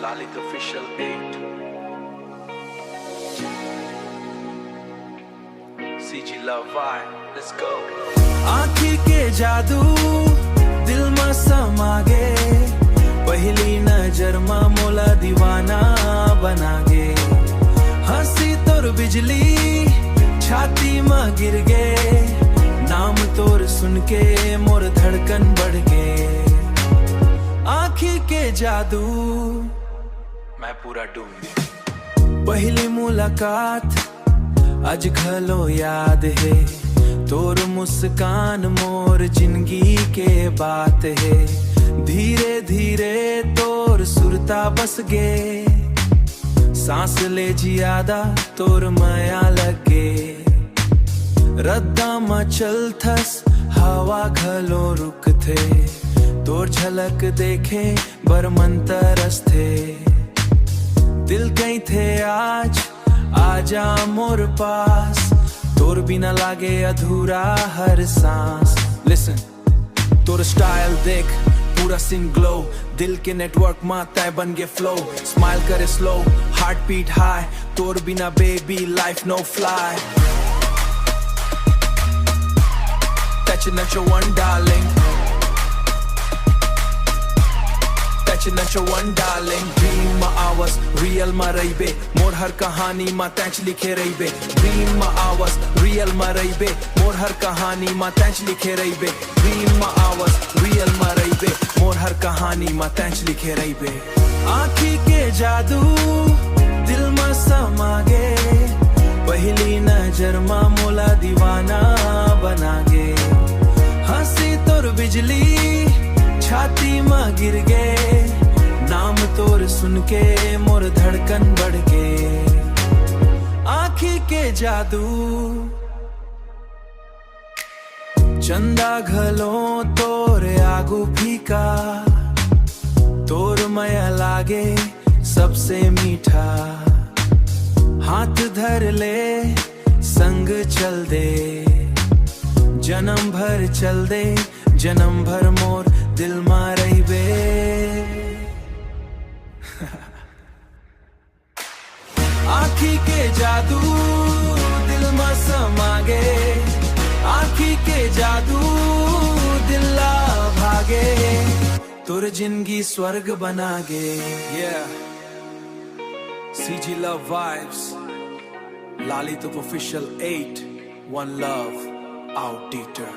Lalit Official 8 CG Love Vibe, let's go. आँखी के जादू दिल में समागे, पहली नजर में मोला दीवाना बनागे। हंसी तोर बिजली छाती में गिर गे, नाम तोर सुन के मोर धड़कन बढ़ गे। आँखी के जादू मैं पूरा डूब गया। पहली मुलाकात आज घलो याद है, तोर मुस्कान मोर जिंदगी के बात है। धीरे धीरे तोर सुरता बस गे, सांस ले जियादा तोर माया लगे। रद्दा में चल थस हवा घलो रुक थे, तोर झलक देखे बर मन तरस थे। दिल कहीं थे आज आजा मोर पास, तोर बिना लागे अधूरा हर सांस। लिसन, तोर स्टाइल देख पूरा सिंग ग्लो, दिल के नेटवर्क में तय बन गे फ्लो। स्माइल करे स्लो, हार्ट बीट हाई, तोर बिना baby life no fly. Touching at your one darling, touching at your one darling. Dream ma hours, real ma raibe, मोर हर कहानी मा तैंच लिखे रहिबे। Dream ma hours, real ma raibe, मोर हर कहानी मा तैंच लिखे रहिबे। Dream ma hours, real ma raibe, मोर हर कहानी मा तैंच लिखे रहिबे। आँखी के जादू दिल में समागे, पहली नजर में मोला दीवाना बनागे। हंसी तोर बिजली छाती में गिर गे, नाम तोर सुन के मोर धड़कन बढ़ गे। आँखी के जादू चंदा घलो तोर आगू फीका, तोर माया लागे सबसे मीठा। हाथ धर ले संग चल दे, जन्म भर चल दे, जन्म भर मोर दिल में रहिबे। आँखी के जादू दिल में समागे, आँखी के जादू दिल ला भागे, तोर जिंदगी स्वर्ग बनागे। Yeah, CG Love Vibes, Lalit Official 8, One Love, Out Dieter.